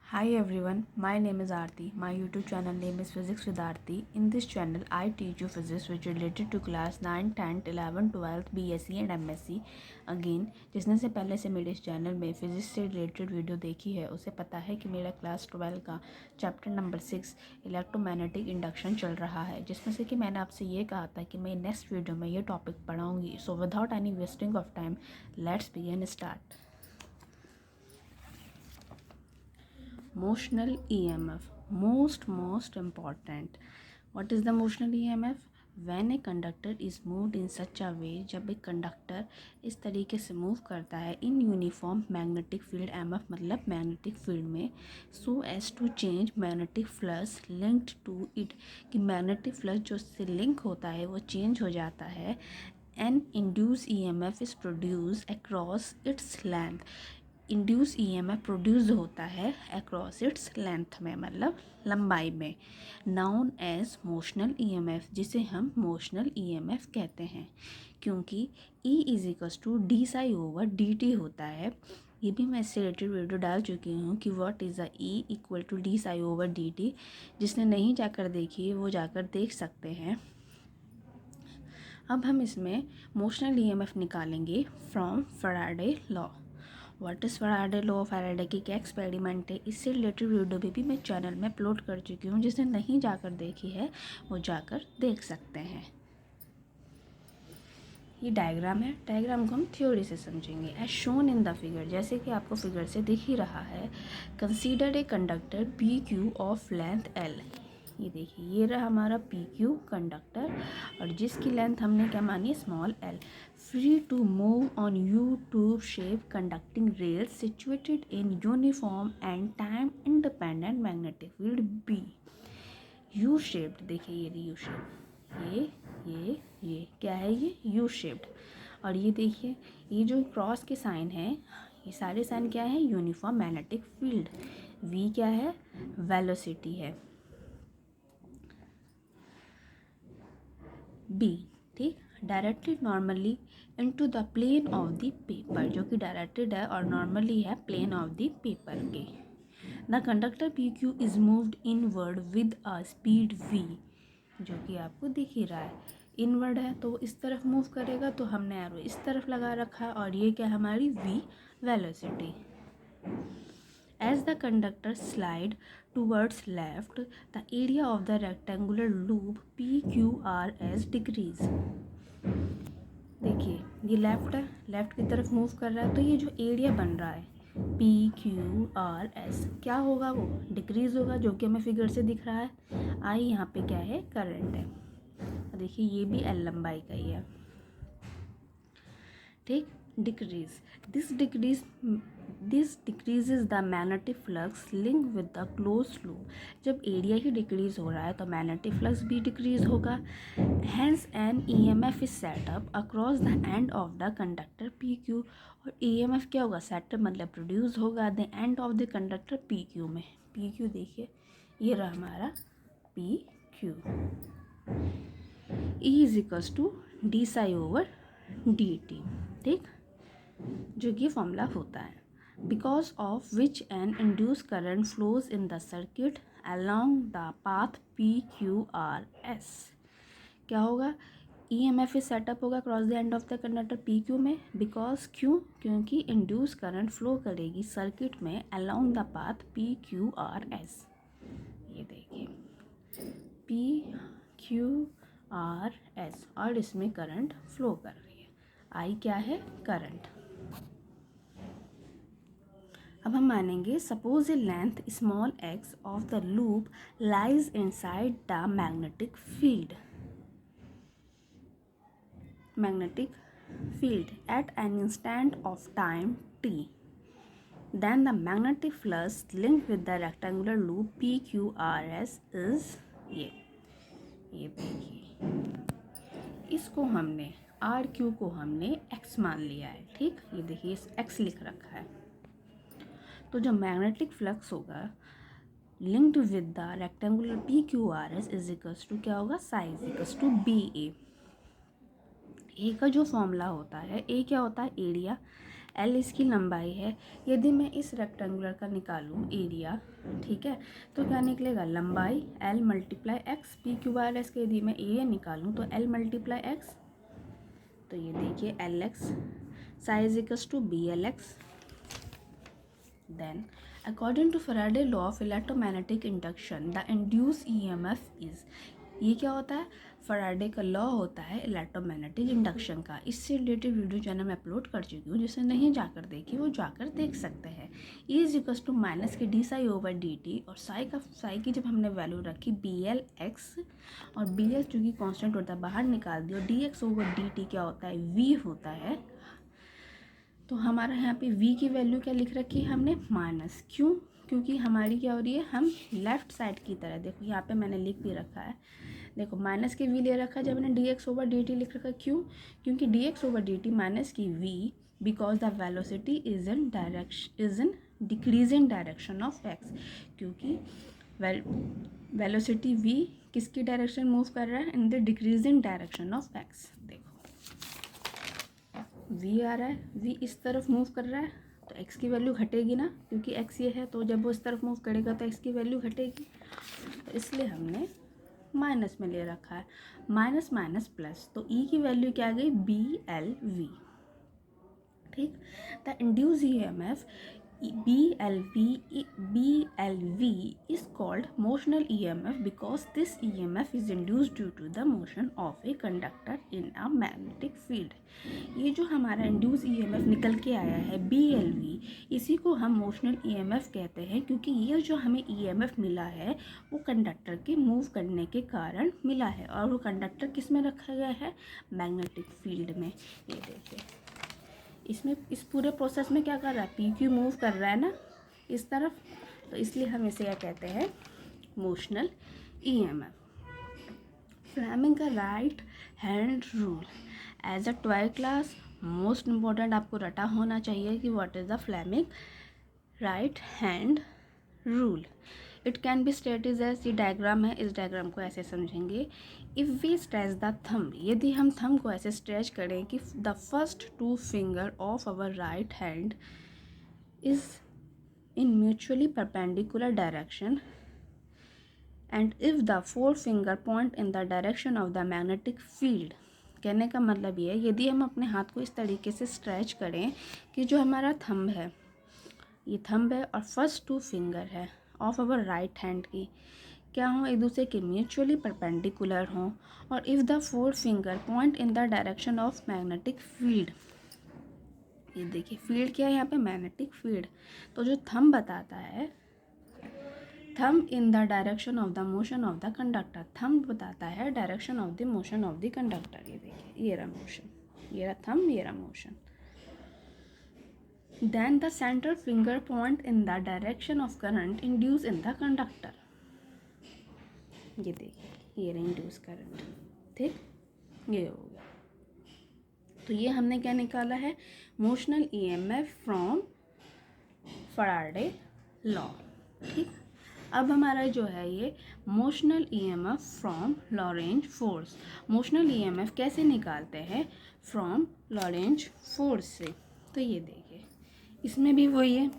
Hi everyone, my name is Aarti. My YouTube channel name is Physics with Aarti. In this channel, I teach you physics which related to class 9, 10th, 11th, 12th, BSc and MSc. Again, जिसने से पहले से मेरे इस channel में physics से related video देखी है उसे पता है कि मेरा क्लास 12 का चैप्टर नंबर 6 इलेक्ट्रोमैग्नेटिक इंडक्शन चल रहा है, जिसमें से कि मैंने आपसे ये कहा था कि मैं नेक्स्ट वीडियो में ये टॉपिक पढ़ाऊँगी. So without any wasting of time, let's begin start. Motional EMF, most important. What is the motional EMF? When a conductor is moved in such a way, जब एक कंडक्टर इस तरीके से move करता है in uniform magnetic field, MF मतलब magnetic field में, so as to change magnetic flux linked to it, कि मैग्नेटिक फ्लक्स जो उससे लिंक होता है वो चेंज हो जाता है. An induce EMF is produce across its length. Induce EMF produce होता है अक्रॉस इट्स लेंथ में, मतलब लंबाई में, नाउन एज मोशनल EMF, जिसे हम मोशनल EMF कहते हैं. क्योंकि E is equals to d psi over D t होता है. ये भी मैं इससे रिलेटेड वीडियो डाल चुकी हूँ कि what is a E equal to d psi over D t. जिसने नहीं जाकर देखी वो जाकर देख सकते हैं. अब हम इसमें मोशनल EMF निकालेंगे from Faraday law. What is Faraday law? Faraday की क्या एक्सपेरिमेंट है, इससे रिलेटेड वीडियो भी मैं चैनल में अपलोड कर चुकी हूँ. जिसने नहीं जाकर देखी है वो जाकर देख सकते हैं. ये डायग्राम है. डायग्राम को हम थ्योरी से समझेंगे. As shown in the figure, जैसे कि आपको फिगर से दिख ही रहा है. Consider a conductor P Q of length L. ये देखिए, ये रहा हमारा पी क्यू कंडक्टर और जिसकी लेंथ हमने क्या मानी, small L. Free to move on U tube shape conducting rails situated in uniform and time independent magnetic field B. U shaped, देखिए ये यू शेप, ये क्या है, ये यू शेप्ड. और ये देखिए, ये जो क्रॉस के साइन है, ये सारे साइन क्या है, यूनिफॉर्म मैग्नेटिक फील्ड. वी क्या है, वेलोसिटी है. बी, ठीक, directed normally into the plane of the paper, जो कि डायरेक्टेड है और नॉर्मली है प्लेन ऑफ द पेपर के. The conductor P Q is moved inward with a speed V, जो कि आपको दिख ही रहा है. इनवर्ड है तो इस तरफ मूव करेगा, तो हमने एरो इस तरफ लगा रखा है और ये क्या हमारी V velocity. As the conductor slide towards left, the area of the rectangular loop PQRS decrease. देखिए, ये लेफ्ट है, लेफ्ट की तरफ मूव कर रहा है, तो ये जो एरिया बन रहा है PQRS क्या होगा, वो डिक्रीज होगा, जो कि हमें फिगर से दिख रहा है. आई यहाँ पे क्या है, करंट है. देखिए ये भी एल लंबाई का ही है, ठीक. Decrease, this decreases the magnetic flux link with the close loop. जब एरिया ही डिक्रीज हो रहा है तो मैग्नेटिक फ्लक्स भी डिक्रीज होगा. Hence an EMF is set up across the end of the conductor PQ. और EMF क्या होगा, सेटअप मतलब प्रोड्यूस होगा the end of the conductor PQ में. PQ देखिए, ये रहा हमारा PQ. E is equals to d psi over D T, ठीक, जो कि फॉर्मूला होता है. Because of which N induce current flows in the circuit along the path PQRS. क्या होगा, EMF इज सेटअप होगा cross the end of the conductor PQ में. Because क्यों, क्योंकि इंड्यूस करंट फ्लो करेगी सर्किट में अलॉन्ग द पाथ PQRS. ये देखिए PQRS और इसमें करंट फ्लो कर रही है. आई क्या है, करंट. अब हम मानेंगे suppose A length small x of the loop lies inside the magnetic field at an instant of time t. Then the magnetic flux linked with the rectangular loop PQRS is ये देखिए, इसको हमने RQ को हमने x मान लिया है, ठीक. ये देखिए x लिख रखा है. तो जो मैग्नेटिक फ्लक्स होगा linked with the rectangular PQRS is equals to क्या होगा, psi is equals to BA. A का जो फॉर्मूला होता है, ए क्या होता है, एरिया, L इसकी लंबाई है। यदि मैं इस रेक्टेंगुलर का निकालूं एरिया, ठीक है, तो क्या निकलेगा, लंबाई L multiply x, P Q R S के यदि मैं एरिया निकालूं तो L मल्टीप्लाई एक्स, तो ये देखिए L x psi is equals to B L x. Then, according to Faraday law of electromagnetic induction, the induced EMF is, ये क्या होता है, फराडे का लॉ होता है इलेक्ट्रोमैग्नेटिक इंडक्शन का। इससे रिलेटेड वीडियो चैनल में अपलोड कर चुकी हूँ, जिसे नहीं जाकर देखी वो जाकर देख सकते हैं। E is equals to minus K D psi over D T, और साई की जब हमने वैल्यू रखी बी एल एक्स, और बी एल चूँकि कॉन्स्टेंट होता है बाहर निकाल दी, और D X over D T क्या होता है, वी होता है। तो हमारा यहाँ पे v की वैल्यू क्या लिख रखी है हमने, माइनस। क्यों, क्योंकि हमारी क्या हो रही है, हम लेफ़्ट साइड की तरह, देखो यहाँ पे मैंने लिख भी रखा है, देखो माइनस की v ले रखा है जब मैंने D X over D T लिख रखा है। क्यों, क्योंकि D X over D T minus की v, because the velocity is in decreasing direction of x, क्योंकि वेलोसिटी v किसकी डायरेक्शन मूव कर रहा है, in the decreasing direction of x। देखो v आ रहा है, v इस तरफ मूव कर रहा है, तो x की वैल्यू घटेगी ना, क्योंकि x ये है, तो जब वो इस तरफ मूव करेगा तो x की वैल्यू घटेगी, तो इसलिए हमने माइनस में ले रखा है। माइनस माइनस प्लस, तो e की वैल्यू क्या आ गई, बी एल वी, ठीक। The induce E M F BLV is called motional EMF because this EMF is induced due to the motion of a conductor in a magnetic field। ये जो हमारा induce EMF निकल के आया है BLV, इसी को हम मोशनल EMF कहते हैं, क्योंकि ये जो हमें EMF मिला है वो कंडक्टर के मूव करने के कारण मिला है, और वो कंडक्टर किस में रखा गया है, मैग्नेटिक फील्ड में। ये देखिए इसमें इस पूरे प्रोसेस में क्या कर रहा है, पी क्यू मूव कर रहा है ना इस तरफ, तो इसलिए हम इसे क्या कहते हैं, मोशनल EMF। फ्लेमिंग का right hand rule as a 12th class most important आपको रटा होना चाहिए कि what is the Fleming right hand rule. It can be stated as, ये डायग्राम है, इस डायग्राम को ऐसे समझेंगे, if we stretch the thumb, यदि हम थंब को ऐसे स्ट्रेच करें कि the first 2 finger of our right hand is in mutually perpendicular direction, and if the 4th finger point in the direction of the magnetic field. कहने का मतलब ये है, यदि हम अपने हाथ को इस तरीके से स्ट्रेच करें कि जो हमारा थंब है, ये थंब है, और फर्स्ट 2 फिंगर है ऑफ अवर राइट हैंड की क्या हों, एक दूसरे के म्यूचुअली परपेंडिकुलर हों, और if the 4th finger point in the direction of magnetic field. ये देखिए फील्ड क्या है यहाँ पे, मैग्नेटिक फील्ड। तो जो थंब बताता है, thumb in the direction of the motion of the conductor, thumb बताता है direction of the motion of the conductor. ये देखिए ये रहा मोशन, ये रहा थंब, ये रहा motion. Then the center finger point in the direction of current induced in the conductor। ये देखिए ये इंड्यूस करंट, ठीक, ये हो गया। तो ये हमने क्या निकाला है, motional EMF from Faraday law, ठीक। अब हमारा जो है ये motional EMF from Lorentz force. Motional EMF कैसे निकालते हैं, फ्रॉम लॉरेंज फोर्स से। तो ये देखिए इसमें भी वही है,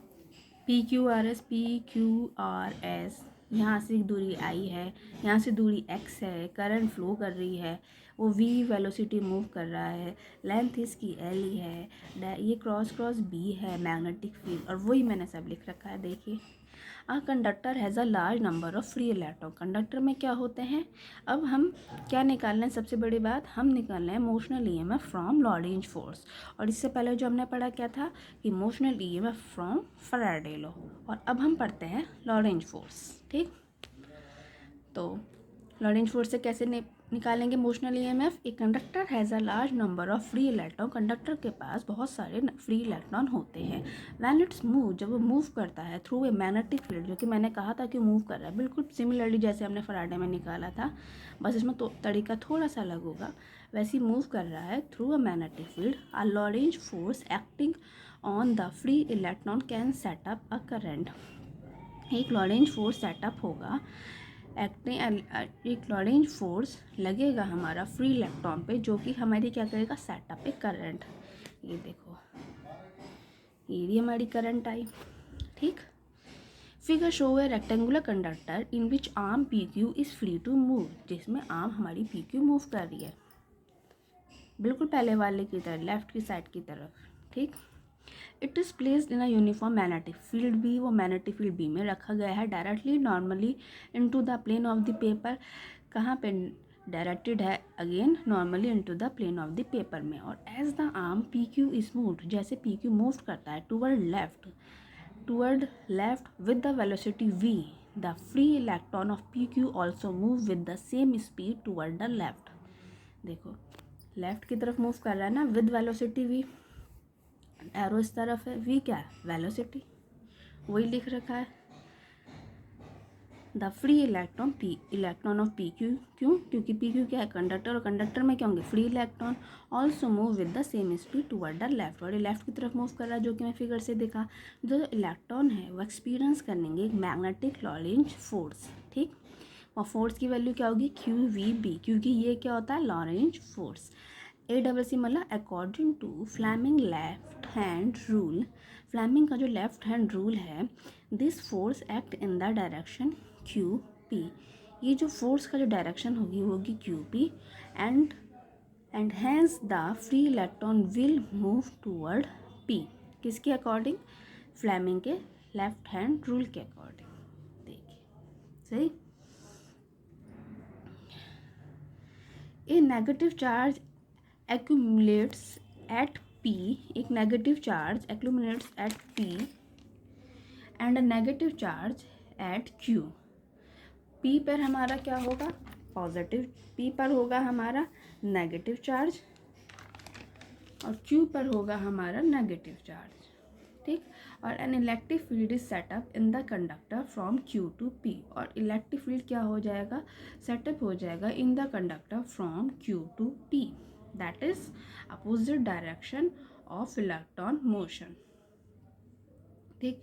PQRS, PQRS, यहाँ से दूरी I है, यहाँ से दूरी x है, करंट फ्लो कर रही है, वो v वेलोसिटी मूव कर रहा है, लेंथ इसकी L ही है, ये क्रॉस क्रॉस B है मैग्नेटिक फील्ड, और वही मैंने सब लिख रखा है। देखिए a conductor has a large number of free electron, conductor में क्या होते हैं, अब हम क्या निकाल रहे हैं, सबसे बड़ी बात हम निकाल रहे हैं motional EMF from Lorentz force. और इससे पहले जो हमने पढ़ा क्या था कि motional EMF from Faraday law, और अब हम पढ़ते हैं लॉरेंज फोर्स, ठीक। तो लॉरेंज फोर्स से कैसे निकालेंगे motional EMF। A conductor has a large number of free electron, conductor के पास बहुत सारे फ्री इलेक्ट्रॉन होते हैं। व्हेन इट्स मूव, जब वो मूव करता है थ्रू ए मैग्नेटिक फील्ड, जो कि मैंने कहा था कि मूव कर रहा है, बिल्कुल सिमिलरली जैसे हमने फराडे में निकाला था, बस इसमें तो तरीका थोड़ा सा अलग होगा, वैसे ही मूव कर रहा है through a magnetic field. A Lorentz force acting on the free electron can set up a current. एक लॉरेंज फोर्स सेटअप होगा, एक लॉरेंज फोर्स लगेगा हमारा फ्री इलेक्ट्रॉन पे, जो कि हमारी क्या करेगा, सेटअप ए करंट। ये देखो ये भी हमारी करंट आई। ठीक, फिगर शो है rectangular conductor in which arm P Q is free to move, जिसमें आर्म हमारी पी क्यू मूव कर रही है, बिल्कुल पहले वाले की तरह, लेफ्ट की साइड की तरफ। ठीक, it is placed in a uniform magnetic field B, वो मैग्नेटिक फील्ड बी में रखा गया है, directly normally into the plane of the paper. कहाँ पे डायरेक्टेड है? Again normally into the plane of the paper में। और as the arm P Q is moved, जैसे पी क्यू मूव करता है toward left with the velocity v, the free electron of pq also move with the same speed toward the left। देखो left की तरफ move कर रहा है ना विद वेलोसिटी v, एरो इस तरफ है, v क्या है? वेलोसिटी, वही लिख रखा है। The free electron of P Q, क्यों? क्योंकि पी क्यू क्या है? कंडक्टर, और कंडक्टर में क्या होंगे? Free electron. Also move with the same speed toward the left, और ये लेफ्ट की तरफ मूव कर रहा है, जो कि मैं फिगर से दिखा। जो इलेक्ट्रॉन है वो एक्सपीरियंस करेंगे एक मैग्नेटिक लॉरेंज फोर्स। ठीक, और फोर्स की वैल्यू क्या होगी? क्यू वी बी, क्योंकि ये क्या होता है? Lorentz force. ACC मतलब according to Fleming left hand rule, Fleming का जो लेफ्ट हैंड रूल है, this force act in the direction Q P, ये जो फोर्स का जो डायरेक्शन होगी वो होगी Q P, and hence the free electron will move toward P. किसके अकॉर्डिंग? फ्लेमिंग के लेफ्ट हैंड रूल के अकॉर्डिंग। देखिए सही। A negative charge accumulates at P, एक negative charge accumulates at P and a negative charge at Q। P पर हमारा क्या होगा? पॉजिटिव, P पर होगा हमारा नेगेटिव चार्ज और Q पर होगा हमारा नेगेटिव चार्ज। ठीक, और an electric field is set up in the conductor from Q to P, और इलेक्ट्रिक फील्ड क्या हो जाएगा? सेटअप हो जाएगा in the conductor from Q to P, that is opposite direction of electron motion। ठीक,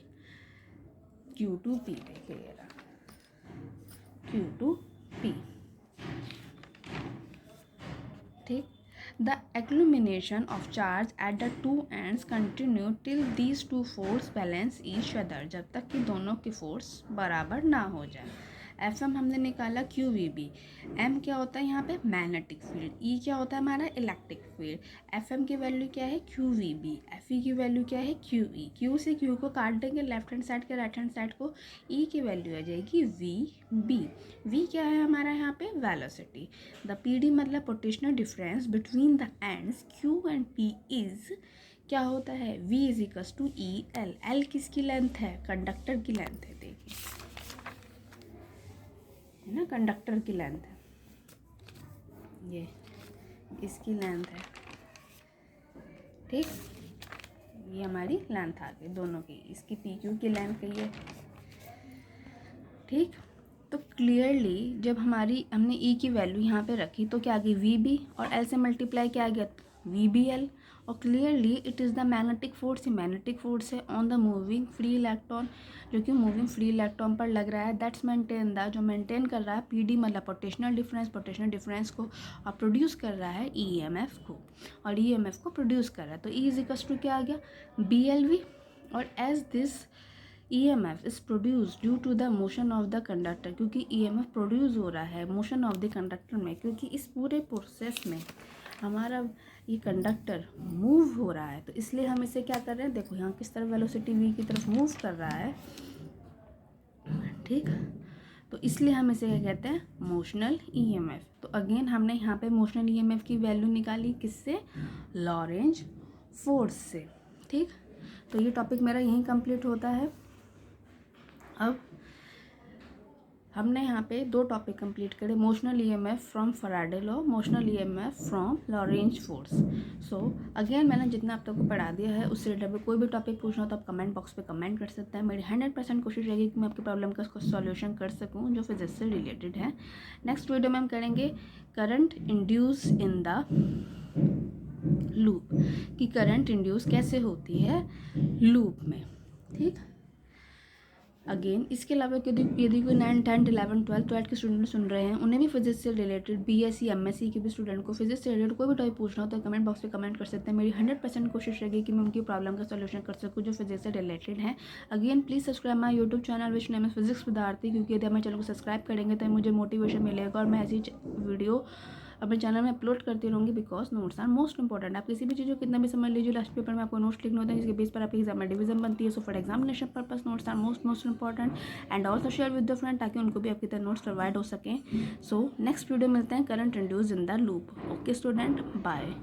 Q to P, देखिए ये रहा Q to P। ठीक, the accumulation of charge at the two ends continue till these two force balance each other, जब तक कि दोनों की फोर्स बराबर ना हो जाए। एफ एम हमने निकाला क्यू वी बी, एम क्या होता है यहाँ पे? मैग्नेटिक फील्ड, ई क्या होता है हमारा? Electric field. एफ एम की वैल्यू क्या है? Q V B. F E की वैल्यू क्या है? Q E. क्यू से क्यू को काट देंगे लेफ्ट हैंड साइड के राइट हैंड साइड को, ई की वैल्यू आ जाएगी वी बी। वी क्या है हमारा यहाँ पे? वेलोसिटी। द पी डी मतलब potential difference between the ends Q and P is क्या होता है? V is equals to E L. L किसकी लेंथ है? कंडक्टर की लेंथ है। देखिए है ना, कंडक्टर की लेंथ है, ये इसकी लेंथ है। ठीक, ये हमारी लेंथ आ गई दोनों की, इसकी पी क्यू की लेंथ गई है। ठीक, तो क्लियरली जब हमने ई की वैल्यू यहाँ पे रखी तो क्या आ गई? वी बी, और एल से मल्टीप्लाई क्या आ गया? V B L. और clearly it is the magnetic force, magnetic force है on the moving free electron, जो कि मूविंग फ्री इलेक्ट्रॉन पर लग रहा है। दैट्स मेंटेन द, जो मेंटेन कर रहा है पी डी मतलब पोटेंशियल डिफरेंस को, और प्रोड्यूस कर रहा है ई एम एफ को, और ई एम एफ को प्रोड्यूस कर रहा है। तो ई इज इक्वल्स टू क्या आ गया? B L V. और as this EMF is produced due to the motion of the conductor, क्योंकि EMF प्रोड्यूस हो रहा है मोशन ऑफ द कंडक्टर में, क्योंकि इस पूरे प्रोसेस में हमारा ये कंडक्टर मूव हो रहा है, तो इसलिए हम इसे क्या कर रहे हैं? देखो यहाँ किस तरफ वेलोसिटी v की तरफ मूव कर रहा है। ठीक, तो इसलिए हम इसे क्या कहते हैं? Motional EMF। तो अगेन हमने यहाँ पे मोशनल EMF की वैल्यू निकाली किससे? लॉरेंज फोर्स से। ठीक, तो ये टॉपिक मेरा यहीं कंप्लीट होता है। अब हमने यहाँ पे दो टॉपिक कंप्लीट करे, motional EMF from Faraday law, motional EMF from Lorentz force. So again मैंने जितना आप तक को पढ़ा दिया है उससे रिलेटेड कोई भी टॉपिक पूछना हो तो आप कमेंट बॉक्स पे कमेंट कर सकते हैं। मेरी 100% कोशिश रहेगी कि मैं आपकी प्रॉब्लम का उसको सॉल्यूशन कर सकूँ जो फिजिक्स से रिलेटेड है। नेक्स्ट वीडियो में हम करेंगे current induce in the loop, कि करंट इंड्यूस कैसे होती है लूप में। ठीक, अगेन इसके अलावा यदि कोई 9, 10, 11, 12 के स्टूडेंट सुन रहे हैं, उन्हें भी फिजिक्स से रिलेटेड BSc MSc के भी स्टूडेंट को फिजिक्स से रिलेटेड कोई भी टॉपिक पूछना हो तो कमेंट बॉक्स में कमेंट कर सकते हैं। मेरी 100% कोशिश रहेगी कि मैं उनकी प्रॉब्लम का सॉल्यूशन कर सकूँ जो फिजिक्स से रिलेटेड है। Again please subscribe my YouTube channel which name is physics with Aarti, क्योंकि यदि हमारे चैनल को सब्सक्राइब करेंगे तो मुझे मोटिवेशन मिलेगा और मैं ऐसी वीडियो अपने चैनल में अपलोड करती रहूँगी, because notes are most important. आप किसी भी चीज़ को कितना भी समझ लीजिए, लास्ट पेपर में आपको नोट्स लिखने होते हैं जिसके बेस पर आपकी एग्जाम में डिवीजन बनती है। So for examination purpose notes are most important and also share with the friend, ताकि उनको भी आपकी तरह नोट्स प्रोवाइड हो सकें। सो नेक्स्ट वीडियो मिलते हैं current induce in the loop. Okay student, bye.